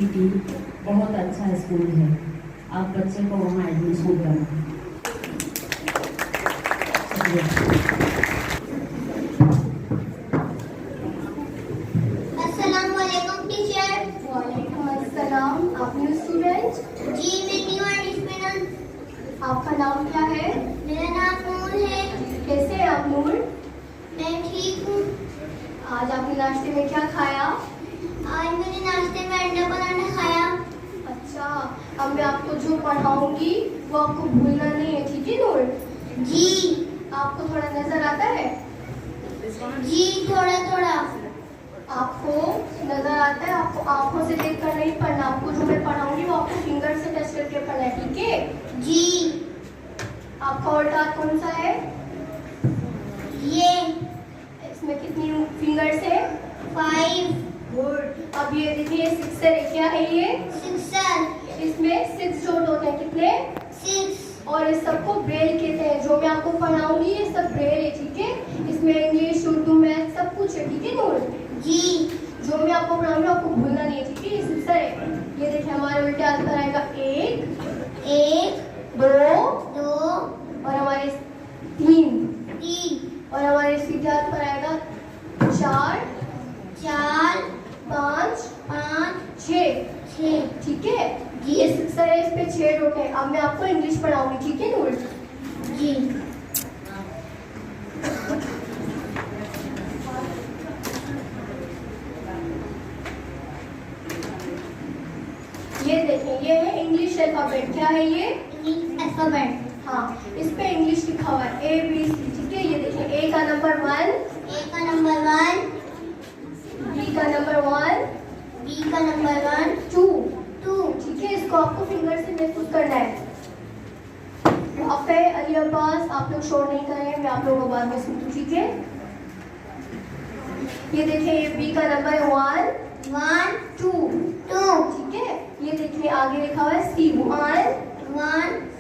T बहुत अच्छा school है, आप बच्चे को वहाँ एडमिशन करें। अस्सलाम वालेकुम टीचर। वालेकुम अस्सलाम। आप न्यू स्टूडेंट? जी मैं न्यू एडमिशन। आपका नाम क्या है? मेरा नाम नूर है। कैसे हैं आप नूर? मैं ठीक हूँ। आज आपने नाश्ते में क्या खाया? आज मैंने नाश्ते में अंडा बनाना खाया। अच्छा, अब मैं आपको जो पढ़ाऊंगी वो आपको भूलना नहीं है, ठीक है नूर? जी। आपको थोड़ा नजर आता है? जी थोड़ा थोड़ा। आपको नजर आता है? आपको आंखों से देखकर नहीं पढ़ना, आपको जो मैं पढ़ाऊंगी वो आपको फिंगर से टच करके पढ़ना है, ठीक है? जी। आपका उल्टा हाथ कौन सा है? ये इसमें कितनी फिंगर्स है? 5 गुड। अब ये देखिए सिक्सर है, क्या है ये? सिक्सर। इसमें 6 जोड़ होते हैं, कितने? 6। और इस सबको ब्रेल कहते हैं। जो मैं आपको पढ़ाऊंगी ये सब ब्रेल है, ठीक है? इसमें इंग्लिश, उर्दू, मैथ सब कुछ है, ठीक है नूर? जी। जो मैं आपको पढ़ाऊंगी आपको भूलना नहीं है, ठीक है? ये सिक्सर है। ये देखिए हमारे उल्टे हाथ पर आएगा 1 2 2 और हमारे 3 3 और हमारे सीधे हाथ पर आएगा 4 4 5 5 6, 6। ठीक है? ये सिक्सर है, इस पे 6 डॉट है। अब मैं आपको इंग्लिश पढ़ाऊंगी, ठीक है नूर? जी। ये देखें, ये है इंग्लिश अल्फाबेट। क्या है ये? English alphabet. हाँ, इस पे इंग्लिश लिखा हुआ है ABC, ठीक है? ये देखिए, A का नंबर 1, A का नंबर 1, B का नंबर 1, B का नंबर 1, 2, 2। ठीक है? इसको आपको फिंगर से महसूस करना है। आप है अली अब्बास, आप लोग शोर नहीं करें, मैं आप लोगों को बाद में सुनूं, ठीक है? ये देखिए, ये B का नंबर 1 1 2, 2 ठीक है? ये देखिए आगे लिखा हुआ है C 1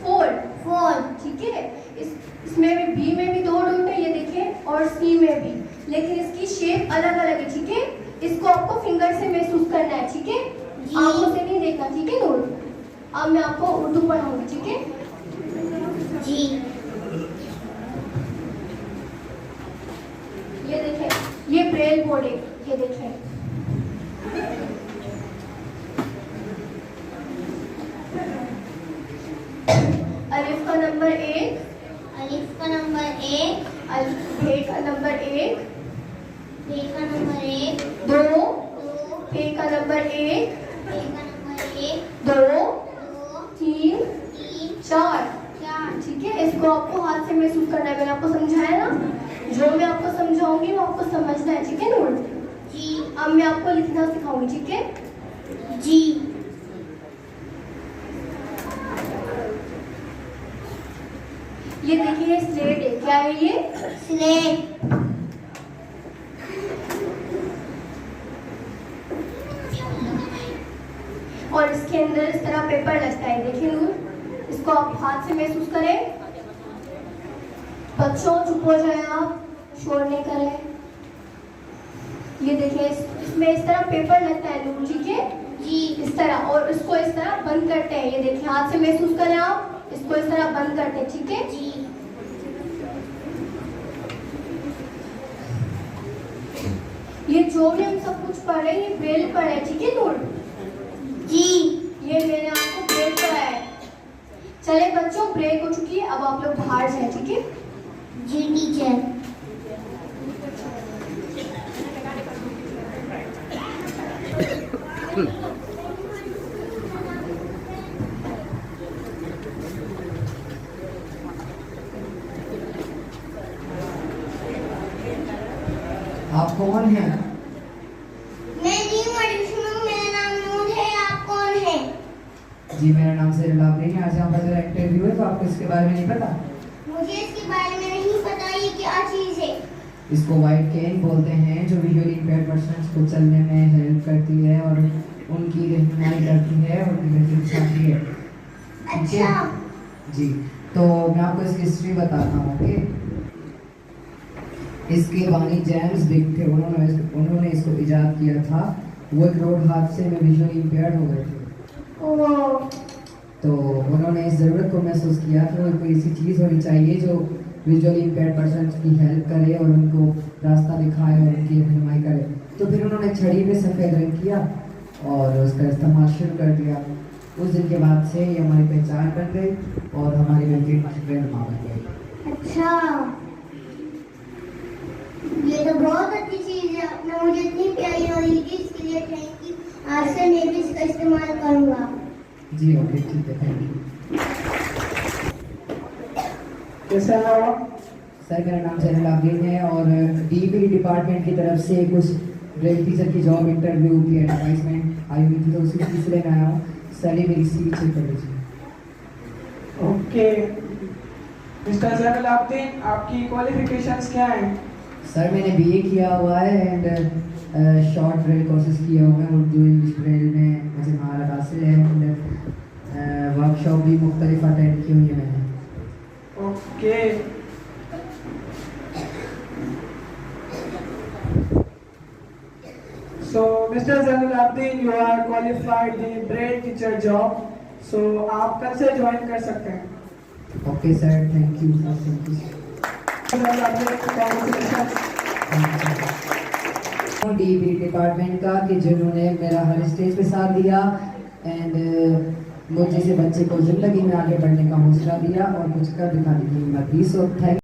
4, 4। ठीक है? इसमें भी B में भी 2 डॉट है, ये देखिए, और C में भी, लेकिन इसकी शेप अलग अलग है, ठीक है? इसको आपको फिंगर से महसूस करना है, ठीक है? आंखों से नहीं देखना, ठीक है नूर? अब मैं आपको उर्दू पढ़ाऊंगी, ठीक है? जी। ये देखें, ये ब्रेल बोर्ड है, ये देखें। अलिफ का नंबर 1, अलिफ का नंबर 1, बे का नंबर 1, बे का नंबर 1, 2, 2, पे का नंबर 1, बे का नंबर 1, 2, 2, 3 3 4, 4। ठीक है? इसको आपको हाथ से महसूस करना है। मैंने आपको समझाया ना? जो मैं आपको समझाऊंगी वो आपको समझना है, ठीक है नूर? जी। अब मैं आपको लिखना सिखाऊंगी, ठीक है? जी। ये देखिए स्लेट है, क्या है ये? स्लेट। और इसके अंदर इस तरह पेपर लगता है, देखिए नूर? इसको आप हाथ से महसूस करें। बच्चों चुप हो जाए, आप शोर नहीं करें। ये देखिए, इसमें इस तरह पेपर लगता है नूर, ठीक है? जी। इस तरह, और इसको इस तरह बंद करते हैं। ये देखिए, हाथ से महसूस करें आप, इसको इस तरह बंद करते हैं, ठीक है? जी। ये जो भी हम सब कुछ पढ़ रहे हैं ये ब्रेल पढ़ है, ठीक है नूर? जी। ये मैंने आपको ब्रेक कराया है। चले बच्चों, ब्रेक हो चुकी है, अब आप लोग बाहर जाए, ठीक है? जी टीचर। आप कौन हैं? मैं न्यू एडमिशन हूँ, मेरा नाम नूर है। आप कौन है? जी मेरा नाम से लाबरीन है। आज यहाँ पर जरा इंटरव्यू है, तो आपको इसके बारे में नहीं पता? मुझे इसके बारे में नहीं पता, ये क्या चीज़ है? इसको वाइट केन बोलते हैं, जो विजुअली इम्पेयर्ड पर्सन्स को चलने में हेल्प करती है और उनकी रहनुमाई करती है और उनकी दिखाती है। ठीक है? अच्छा। जी, तो मैं आपको इसकी हिस्ट्री बताता हूँ। ओके, इसके बानी जेम्स बिग थे, उन्होंने इसको इजाद किया था वो एक रोड हादसे में विजुअली इम्पेयर्ड हो गए थे। ओह, तो उन्होंने इस ज़रूरत को महसूस किया कि उनको कोई ऐसी चीज़ होनी चाहिए जो विजुअली इम्पेयर्ड पर्सन की हेल्प करे और उनको रास्ता दिखाए और उनकी रहनुमाई करे। तो फिर उन्होंने छड़ी पे सफ़ेद रंग किया और उसका इस्तेमाल शुरू कर दिया। उस दिन के बाद से ये हमारी पहचान बन गई और हमारी मिलकर रहनुमा बन गई। अच्छा, ये तो बहुत अच्छी चीज है। आपने मुझे इतनी प्यारी नॉलेज दी, इसके लिए थैंक यू। आज से मैं भी इसका इस्तेमाल करूंगा। जी ओके, ठीक है, थैंक यू। कैसा है आप? सर मेरा नाम जैनुल आबिदीन है और डीबी डिपार्टमेंट की तरफ से कुछ ड्रिल टीचर की जॉब इंटरव्यू की एडवर्टाइजमेंट आई हुई थी, तो उसी सिलसिले में आया हूँ। सर ये मेरी सीवी चेक कर लीजिए। ओके मिस्टर जैनुल आबिदीन, आपकी क्वालिफिकेशंस क्या हैं? सर मैंने बीए किया हुआ है एंड शॉर्ट ड्रिल कोर्सेज किए हुए हैं। उर्दू इंग्लिश ड्रिल में मुझे महारत हासिल है एंड वर्कशॉप भी मुख्तलिफ अटेंड की हुई है मैंने। Okay, so Mr. Zainul Abidin, you are qualified the braille teacher job, so आप कल से ज्वाइन कर सकते हैं। Okay sir, thank you sir, thank you. Zainul Abidin, congratulations। DB department का कि जिन्होंने मेरा हर स्टेज पे साथ दिया एंड मुझ जैसे बच्चे को ज़िंदगी में आगे बढ़ने का हौसला दिया और कुछ कर दिखाने की हिम्मत दी। So thank